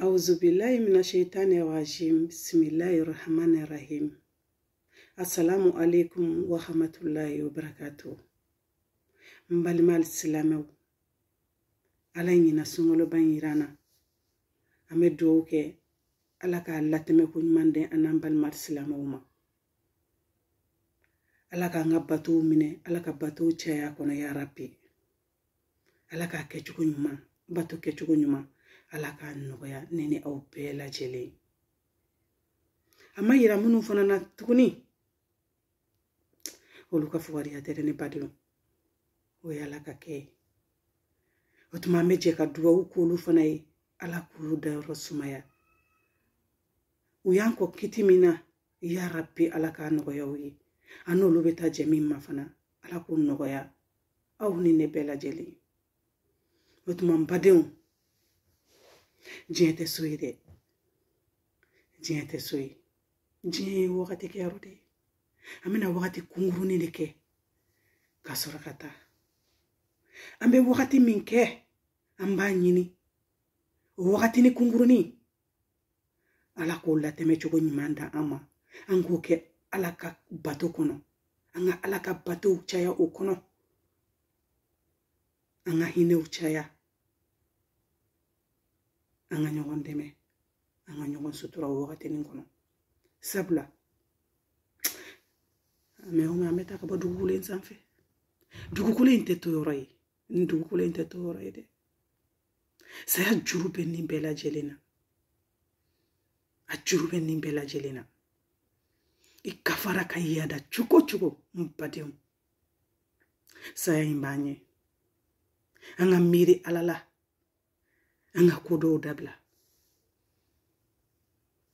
أعوذ بالله من الشيطان الرجيم بسم الله الرحمن الرحيم السلام عليكم ورحمة الله وبركاته مبالي السلام علينا نسمو بانيرانا أمدوك ألاك الله تمكن من دي أنا مبالي السلام وما ألاك نباتو مني ألاك باتو تشايا كون يا ربي ألاك كيشكو نيما باتو كيشكو نيما alaka nogoya nene au bela jele ama yira munu fana na tukuni oluka fuwari atere ne badilo o ya alaka ke otuma meje ka duwa ukulu fana yi ala kulu da rosumaya uyanko kitimina ya rabbi alaka nogoya wi anolu beta jemima fana ala ku nogoya au nene bela jele otuma mbadeo Jiente soy de jiente soy jie wakati ke arode amina wakati kunguruni leke kasorakata ambe wakati minke amba nyini wakati ni kunguruni ala ko la teme chogo nyimanda ama ango ke alaka bato kono anga alaka bato chaya okono anga hine uchaya anga nyogon deme anga nyogon sutura wakati ningono sabla me homa ameta ka badugule nsanfe dugukule inteto yorai ndugukule inteto yorai de saya jurube nimbela jelena a jurube nimbela jelena ikafara kayada chuko mpadio saya imbanye anga miri alala anga kodo dabla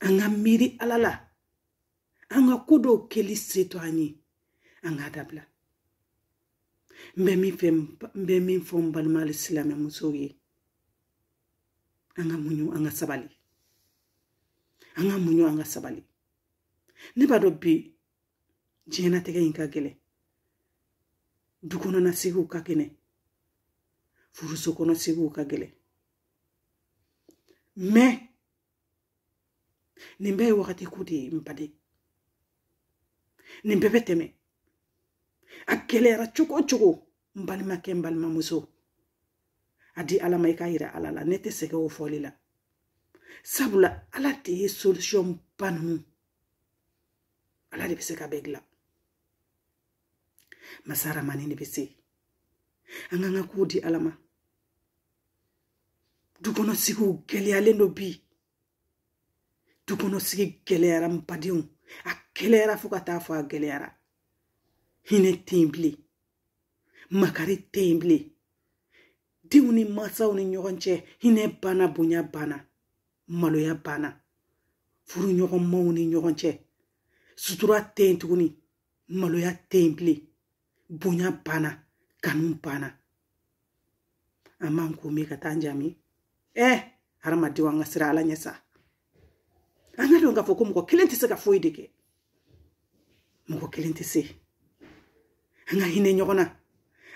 anga miri alala anga kodo keli seto ani anga dabla mbe mi fom balmal islam musoyi anga munyu anga sabali ne bado bi jena tege inka gele dukono na sigu ka kene furuso kono sigu ka gele me nimbe wakati kudi mpade nimbe beteme akelera chuko mbalima kembalima muso adi ala maikaira alala nete sege o folila sabula ala te solution panu ala de biseka begla masara manini bisi anganga kudi alama dukono sigu geliale no bi dukono sigi geliara mpadion a kelera fukata fo a geliara hine timbli makari timbli diuni masa uni nyogonche hine bana bunya bana maloya bana furu nyogon mauni nyogonche sutura tentuguni maloya timbli bunya bana kanun bana amanku mi katanjami harama diwa ngasira ala nyesa anga donga foko mko kilenti seka foideke mko kilenti se anga hine nyogona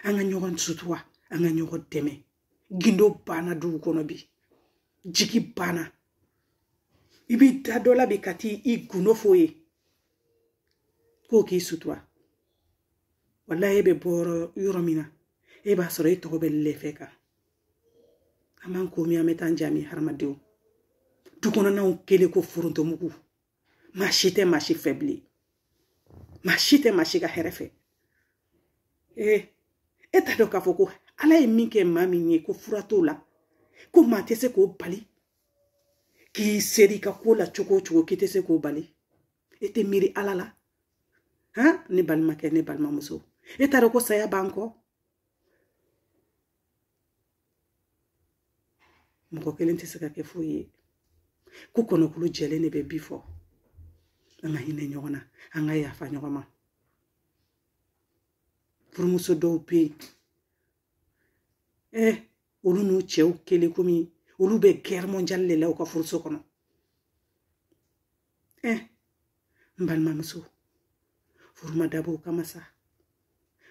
anga nyogon sutua anga nyogon deme gindo bana du kono bi jiki bana ibi dadola bikati iguno foye ko ki sutua wallahi ebe boro yuromina eba soro ito be lefeka aman ko mi ameta njami harmadeo dukono na ukele ko furunto mugu machite machi faibli machite machi ga herefe eta do ka foko ala eminke mami nye ko furato la ko matese ko bali ki seri ka ko la choko kitese ko bali ete miri alala ni balma ke ne balma muso eta do ko saya banko mko kelenti saka ke fuyi ku kono kulu jele ne be bifo anga hine nyogona anga ya fa nyogoma pour muso do pe olu no chew kele komi olu be guerre mondiale le law ka furso kono mbalma muso furuma dabo kamasa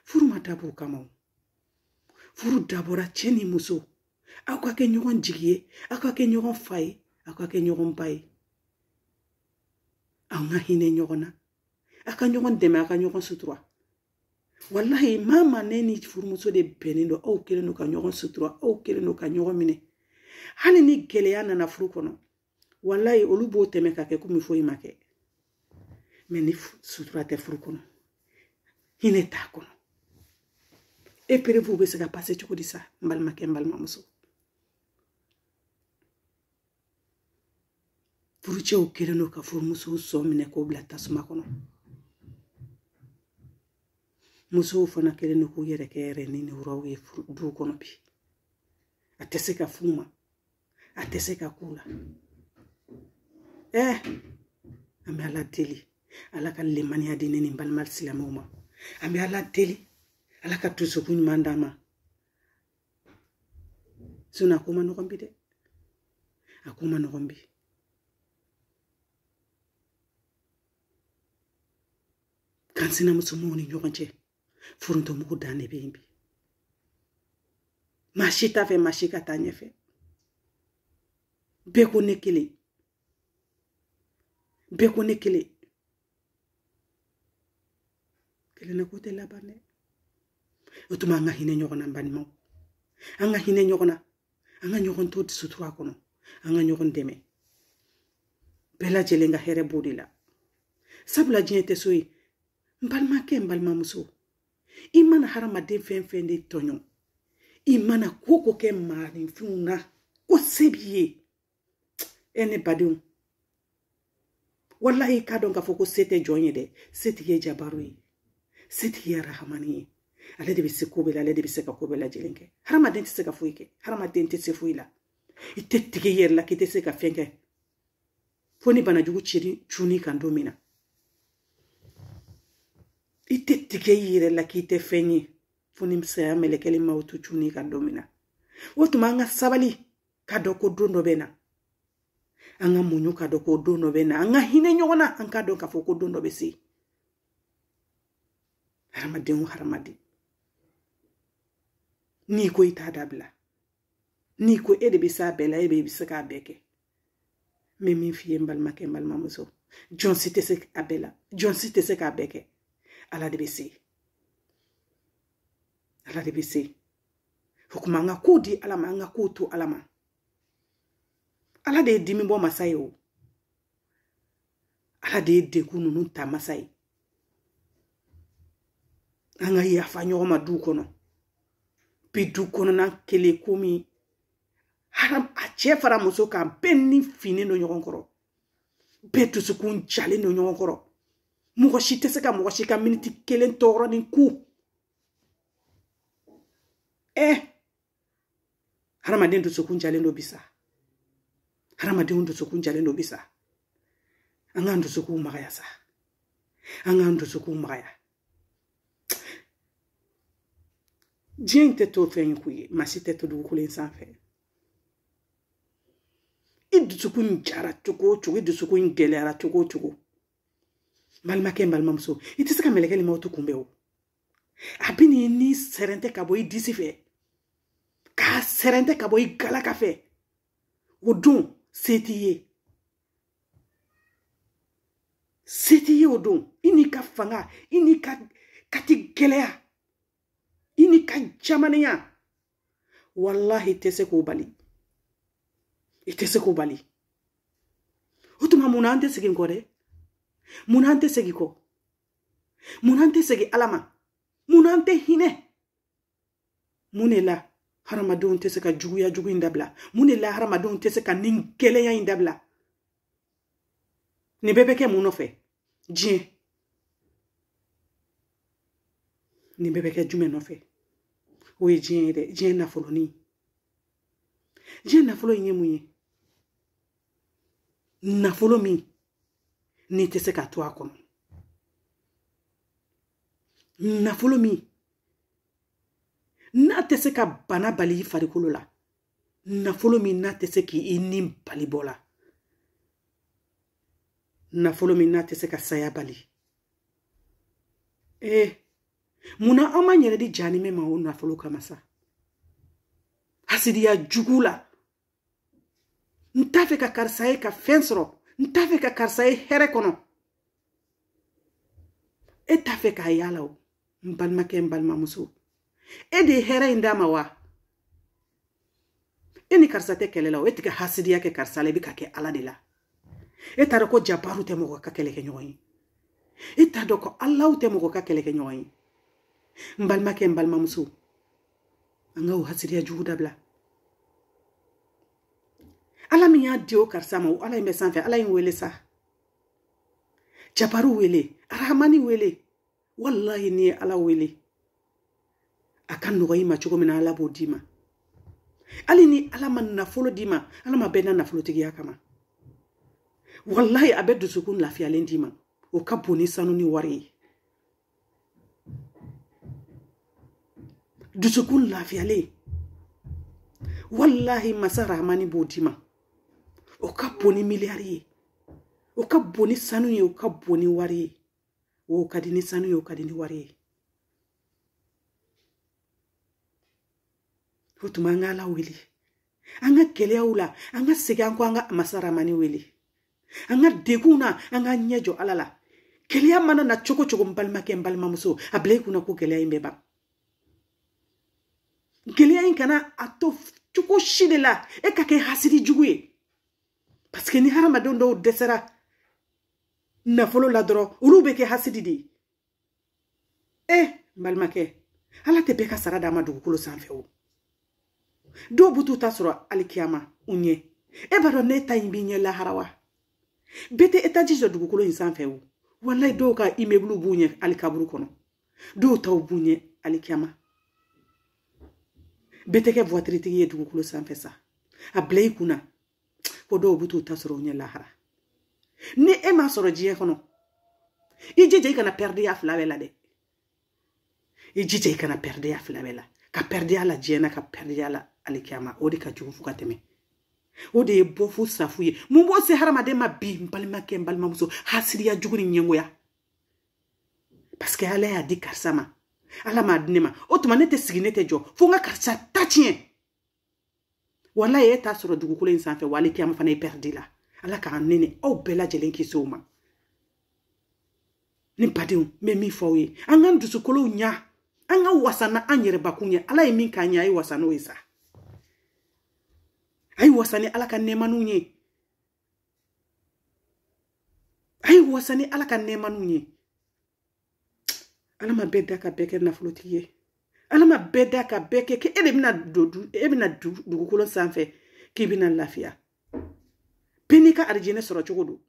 furuma dabo kamau furu dabora cheni muso akwa ke nyogon jigie akwa ke nyogon fai aka ke ɲɔgɔn ba ye an ka hinɛ ɲɔgɔn na a ka ɲɔgɔn dɛmɛ a ka ɲɔgɔn sutura wallahi mama ne ni furumuso de bɛnnen don aw kelen don ka ɲɔgɔn sutura aw kelen don ka ɲɔgɔn minɛ hali ni gɛlɛya nana furu kɔnɔ wallahi olu b'o tɛmɛ ka kɛ komi foyi ma kɛ mais ni sutura tɛ furu kɔnɔ hinɛ t'a kɔnɔ épreuve bɛ se ka passer cogo di sa n balimakɛ n balimamuso furucɛw kelen don ka furumusow sɔn minɛ k'o bila tasuma kɔnɔ musow fana kelen don k'u yɛrɛ kɛ yɛrɛ ni wuraw ye du kɔnɔ bi a tɛ se ka f'u ma a tɛ se ka k'u la an bɛ ala deli ala ka lemaniya di ne ni balima silamɛw ma an bɛ ala deli ala ka dusukun ɲuman d'an ma sinon a ko ma nɔgɔn bi dɛ a ko ma nɔgɔn bi kan sinamusomaw ni ɲɔgɔn cɛ forontomugu dan de bɛ yen bi maa si t'a fɛ maa si ka taa ɲɛfɛ bɛɛ ko ne kelen bɛɛ ko ne kelen kelenna ko tɛ laban dɛ o tuma an ka hinɛ ɲɔgɔn na n balimaw an ka hinɛ ɲɔgɔn na an ka ɲɔgɔn to sutura kɔnɔ an ka ɲɔgɔn dɛmɛ bɛɛ lajɛlen ka hɛrɛ b'o de la sabula diɲɛ tɛ so ye n balimakɛ n balimamuso i mana hadamaden fɛn fɛn de tɔɲɔ i mana ko ko kɛ maaninfinw na ko se b'i ye ne badenw wallahi i k'a dɔn k'a fɔ ko se tɛ jɔn ye dɛ se tigi ye jabaru ye se tigi ye rahamani ye ale de bɛ se ko bɛɛ la ale de bɛ se ka ko bɛɛ lajɛlen kɛ hadamaden tɛ se ka foyi kɛ hadamaden tɛ se foyi la i tɛ tigɛ i yɛrɛ la k'i tɛ se ka fɛn kɛ fo ni banajugu cunni kan don min na i tɛ tigɛ i yɛrɛ la k'i tɛ fɛn ye fo ni saya mɛlɛkɛli maaw tu cunni kan don min na o tuma an ka sabali ka dɔn ko don dɔ bɛ na an ka muɲu ka dɔn ko don dɔ bɛ na an ka hinɛ ɲɔgɔn na an ka dɔn k'a fɔ ko don dɔ bɛ se hadamaden o hadamaden n'i ko i t'a dabila n'i ko e de bɛ se a bɛɛ la e bɛ se k'a bɛɛ kɛ n bɛ min f'i ye n balimakɛ n balimamuso jɔn si tɛ se a bɛɛ la jɔn si tɛ se k'a bɛɛ kɛ ala de bɛ se ala de bɛ se o kuma an ka ko di ala ma an ka ko to ala ma ala de ye dimi bɔ masa ye o ala de ye degun ninnu ta masa ye an ka yafa ɲɔgɔn ma du kɔnɔ bi du kɔnɔna kelen komi a cɛ fara muso kan bɛɛ ni finen don ɲɔgɔn kɔrɔ bɛɛ dusukun jalen don ɲɔgɔn kɔrɔ mɔgɔ si tɛ se ka mɔgɔ si ka miniti kelen tɔɔrɔ ni ku hadamaden dusukun jalen don bisa hadamadenw dusukun jalen don bisa an k'an dusukun magaya sa an k'an dusukun magaya diɲɛ in tɛ to fɛn ye k'u ye maa si tɛ to dugukolo in sanfɛ i dusukun jara cogo o cogo i dusukun gɛlɛyara cogo o cogo balimakɛ n balimamuso i tɛ se ka mɛlɛkɛ maaw to kunbɛ o a bɛ ni sɛrɛntɛ ka bɔ i disi fɛ k'a sɛrɛntɛ ka bɔ i galaka fɛ o don se t'i ye se t'i ye o don i n'i ka fanga i n'i ka kati gɛlɛya i n'i ka jamanenya wallahi i tɛ se k'o bali i tɛ se k'o bali o tuma mun na an tɛ segin kɔ dɛ mun na an tɛ segin kɔ mun na an tɛ segin ala ma mun na an tɛ hinɛ mun de la hadamadenw tɛ se ka juguya jugu in dabila mun de la hadamadenw tɛ se ka nin gɛlɛya in dabila nin bɛɛ bɛ kɛ mun nɔfɛ diɲɛ nin bɛɛ bɛ kɛ jumɛn nɔfɛ o ye diɲɛ ye dɛ diɲɛ nafolonin diɲɛ nafolo in ye mun ye nafolo min n'i tɛ se ka to a kɔnɔ nafolo min n'a tɛ se ka bana bali i farikolo la nafolo min n'a tɛ se k'i ni bali bɔ la nafolo min n'a tɛ se ka saya bali munna an ma yɛrɛ di janime ma o nafolo kama sa hasidiya jugu la Nta fe ka karisa ye ka fɛn sɔrɔ. Nta fe ka karisa ye hɛrɛ kɔnɔ. E t'a fɛ k'a yala o. N balimakɛ n balimamuso. E de ye hɛrɛ in d'a ma wa? E ni karisa tɛ kɛlɛ la o. E tɛ ka hasidiya kɛ karisa la. E bɛ ka kɛ Ala de la. E t'a dɔn ko jabaru tɛ mɔgɔ ka kɛlɛ kɛ ɲɔgɔn ye. E t'a dɔn ko Alaw tɛ mɔgɔ ka kɛlɛ kɛ ɲɔgɔn ye. N balimakɛ n balimamuso. An ka o hasidiya jugu dabila. Ala min y'a di o karisa ma o Ala in bɛ sanfɛ. Ala in wele sa. Jabaru wele. Arahamani wele. Wallahi ni ye Ala wele. A ka nɔgɔ i ma cogo min na Ala b'o d'i ma. Hali ni Ala ma nafolo d'i ma, Ala ma bɛn na nafolotigiya kama. Wallahi a bɛ dusukun lafiyalen d'i ma. O ka bon ni sanu ni wari ye. Dusukun lafiyalen. Wallahi masa Rahmani b'o d'i ma. O ka bon ni miliyari ye. O ka bon ni sanu ye, o ka bon ni wari ye. O ka di ni sanu ye, o ka di ni wari ye. O tuma an ka Ala wele. An ka gɛlɛyaw la, an ka segin an kɔ an ka masa Rahmani wele. An ka degun na, an ka ɲɛ jɔ Ala la. Gɛlɛya mana na cogo cogo n balimakɛ n balimamuso, a bila i kunna ko gɛlɛya in bɛ ban. Gɛlɛya in kana a to cogo si de la, e ka kɛ hasidi jugu ye. Parce que ni hadamadenw dɔw dɛsɛra nafolo la dɔrɔn, olu bɛ kɛ hasidi de ye. N balimakɛ, Ala tɛ bɛɛ ka sara d'a ma dugukolo sanfɛ o. Dɔw b'u ta sɔrɔ alikiyama u ɲɛ. E b'a dɔn ne ta in b'i ɲɛ lahara wa? Bɛɛ tɛ étage jɔ dugukolo in sanfɛ o. Wallahi dɔw ka immeuble b'u ɲɛ alikaburu kɔnɔ. Dɔw taw b'u ɲɛ alikiyama. Bɛɛ tɛ kɛ voiture tigi ye dugukolo sanfɛ sa. A bila i kunna ko dɔw b'u ta sɔrɔ u ɲɛ lahara. Ni e m'a sɔrɔ diɲɛ kɔnɔ, i jija i kana perdre fila bɛɛ la dɛ. I jija i kana perdre fila bɛɛ la. Ka perdre la diɲɛ na, ka perdre la alikiyama. O de ka jugu fo ka tɛmɛ. O de ye bɔ fu safu ye. Mun b'o se hadamaden ma bi n balimakɛ n balimamuso hasidiya jugu ni ɲɛngoya. Parce que Ala y'a di karisa ma. Ala m'a di ne ma. O tuma ne tɛ sigi ne tɛ jɔ. Fo n ka karisa ta tiɲɛ. Wallahi e t'a sɔrɔ dugukolo in sanfɛ wa alikiyama fana i perdre la. Ala k'an nɛnɛ aw bɛɛ lajɛlen kisi o ma. Ni badenw n bɛ min fɔ aw ye. An k'an dusukolow ɲa. An ka wasa na an yɛrɛbakun ye. Ala ye min k'an ɲe a ye wasa n'o ye sa. A ye wasa ni Ala ka nɛɛmaniw ye. A ye wasa ni Ala ka nɛɛmaniw ye. Ala ma bɛɛ da ka bɛɛ kɛ nafolotigi ye. Ala ma bɛɛ da ka bɛɛ kɛ e de bɛna dugukolo sanfɛ k'i bɛna lafiya. Bɛɛ n'i ka arijinɛ sɔrɔ cogo don.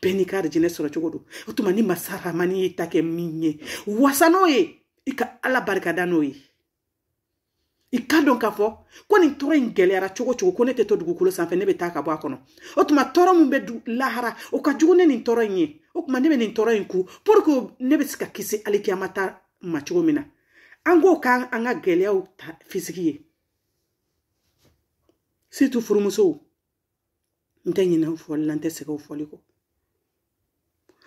Bɛɛ n'i ka arijinɛ sɔrɔ cogo don. O tuma ni masa Rahmani y'i ta kɛ min ye, wasa n'o ye. I ka Ala barikada n'o ye. I ka dɔn k'a fɔ ko nin tɔɔrɔ in gɛlɛyara cogo cogo ko ne tɛ to dugukolo sanfɛ ne bɛ taa ka bɔ a kɔnɔ. O tuma tɔɔrɔ min bɛ lahara o ka jugu ne nin tɔɔrɔ in ye. O tuma ne bɛ nin tɔɔrɔ in ku pour que ne bɛ se ka kisi alikiyama ta ma cogo min na. An k'o k'an ka gɛlɛyaw ta fisiki ye. Surtout furumusow. N tɛ ɲinɛ o fɔli la, n tɛ sɛgɛn o fɔli kɔ.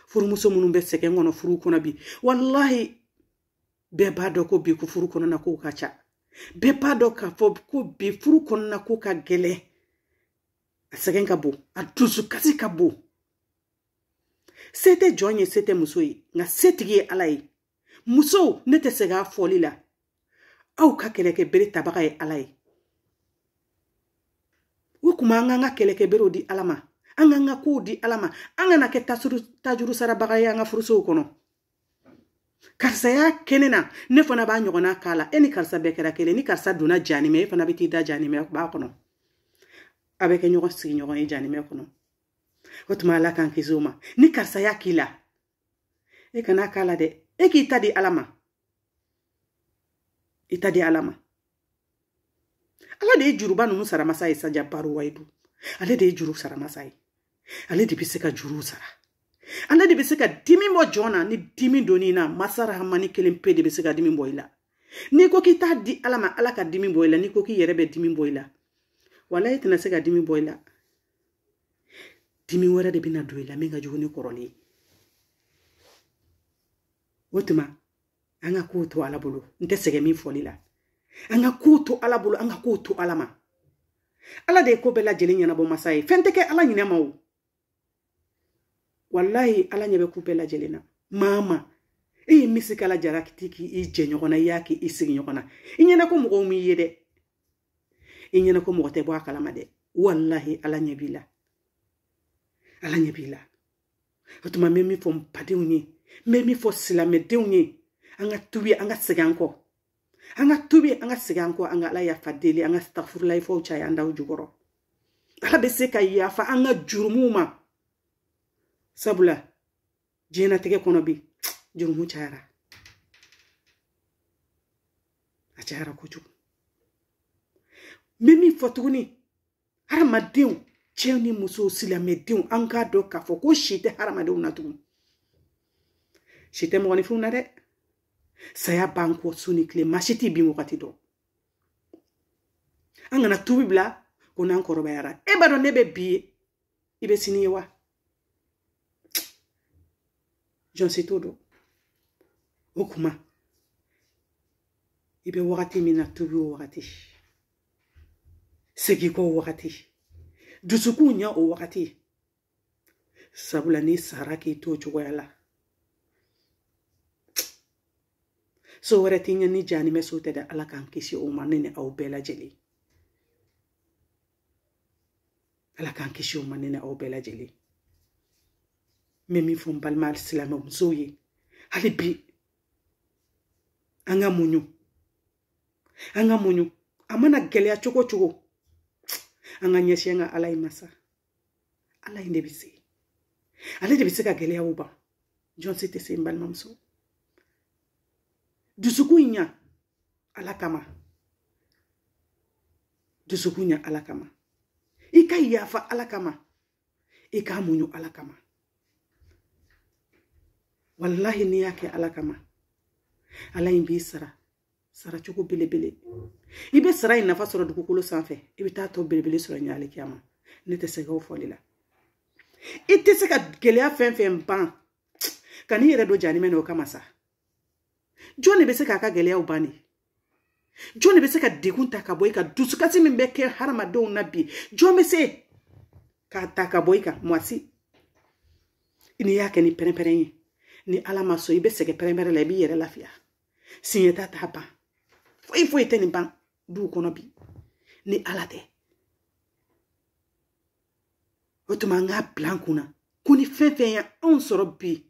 Furumuso minnu bɛ sɛgɛn kɔnɔ furu kɔnɔ bi. Wallahi bɛɛ b'a dɔn ko bi ko furu kɔnɔna kow ka ca. Bɛɛ b'a dɔn k'a fɔ ko bi furu kɔnɔna ko ka gɛlɛn. A sɛgɛn ka bon. A dusukasi ka bon. Se tɛ jɔn ye, se tɛ muso ye. Nka setigi ye Ala ye. Musow ne tɛ sɛgɛn a fɔli la. Aw ka kɛlɛkɛ bere tabaga ye Ala ye. O kuma an k'an ka kɛlɛkɛ berew di Ala ma. An k'an ka kow di Ala ma. An kana kɛ tajuru sarabaga ye an ka furusow kɔnɔ. Karisa y'a kɛnɛ na ne fana b'a ɲɔgɔnna k'a la. E ni karisa bɛɛ kɛra kelen. Ni karisa donna janimɛ e fana bɛ t'i da janimɛ b'a kɔnɔ. A bɛ kɛ ɲɔgɔn sigiɲɔgɔn ye janimɛ kɔnɔ. O tuma Ala k'an kisi o ma. Ni karisa y'a k'i la e kana k'a la dɛ. E k'i ta di Ala ma. I ta di Ala ma. Ala de ye juruba ninnu saramasa ye sa Jabaru Wayidu. Ale de ye juru saramasa ye. Ale de bɛ se ka juru sara. Ale de bɛ se ka dimi bɔ jɔn na ni dimi donn'i na. Masa Rahmani kelen pe de bɛ se ka dimi bɔ i la. N'i ko k'i t'a di Ala ma, Ala ka dimi bɔ i la. N'i ko k'i yɛrɛ bɛ dimi bɔ i la, walahi i tɛna se ka dimi bɔ i la. Dimi wɛrɛ de bɛna don i la min ka jugu ni kɔrɔlen ye. O tuma an ka kow to Ala bolo. N tɛ sɛgɛn min fɔli la. An ka kow to Ala bolo, an ka kow to Ala ma. ala de ko bela jeli nyana bo masai fente ke ala nyina mawo wallahi ala nyebe ko bela jelina mama e misikala jara kitiki I je nyogona yaki I sigi nyogona inyana ko mo mi yede inyana ko mo te bo akala made wallahi ala nyebila otuma memi fo mpadeunye memi fo silame deunye anga tubi anga siganko anga la ya fadeli anga astaghfirullah ifo chaya anda ujugoro ala beseka ya fa anga jurumuma sabula jena tege kono bi jurumu chara achara kuju memi fotuni haramadeu cheni muso silame deu anga do ka fo ko shite haramadeu natu shite mo ni funa de saya banko suni kle mashiti bi mo katido angana tubi bla ko nan ko robayara e bado nebe bi ibe siniwa j'en sais todo okuma ibe wakati mina tubi wakati segi ko wakati dusuku nya o wakati sabula ni saraki to chwala so wara tinya ni jani mesote da ala kan kisi o manene au bela jeli ala kan kisi o manene au bela jeli memi fon balmal silama mzoye ali bi anga munyu amana gelya choko anga nyeshenga ala imasa ala indebisi ala debisi ka gelya uba John site se mbal mamso dusukunya ala kama ika yafa ala kama ika munyu ala kama wallahi ni yake ala kama ala imbi sara choko bele ibe sara ina fa soro dukukulu sanfe ibe ta to bele soro nyale kiyama nete sega o folila ite seka gelya fen ban kani yere do jani meno kama sa John be seka ka gelya ubani John be seka dikunta ka boyka dusukati mimbeke harama do nabi John me se ka taka boyka mwasi ini yake ni perempere ni alama so ibe seke perempere le bi yere lafia sinyeta tapa foi teni ban du kono bi ni alate otuma nga blankuna kuni fefe ya on soro bi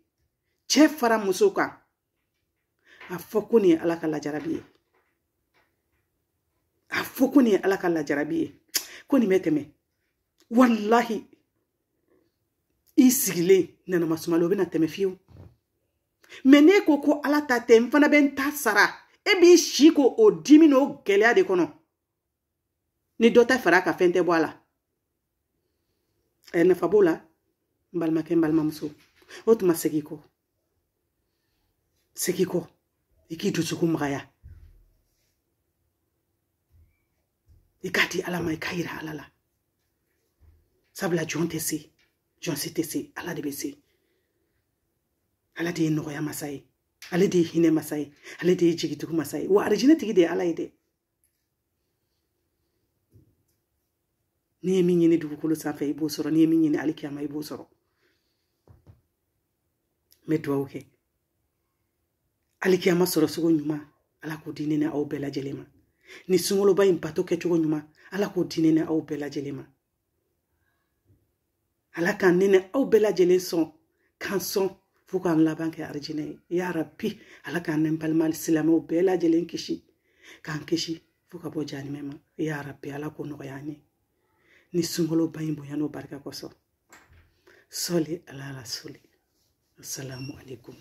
che fara musoka afokuni alaka la jarabi kuni meteme wallahi isigile nana masumalo bena teme fiu mene koko alata tem fana ben tasara ebi shiko o dimino gelea de kono ni dota faraka fente boala na fabola mbalma muso otuma segiko iki dusuku mgaya ikati alama ikaira alala sabla jontesi ala de besi ala de no ya masai ala de hine masai ala de jigitu masai wa arjina tigi de ala ide ni minyi ni dukulu sanfe ibo soro ni minyi ni alikiyama ibo soro medwa oke alikiyama soro sugo nyuma ala ko dinene aw bela jelema ni sungolo ba impato ke chugo nyuma ala ko dinene aw bela jelema ala kan nene aw bela jele son kanson fukan laban ke arjine ya rabbi ala kan nem palmal silamo bela jelen kishi kan kishi fuka bo jani mema ya rabbi ala ko no yani ni sungolo ba imbo yano barka koso soli ala rasuli assalamu alaikum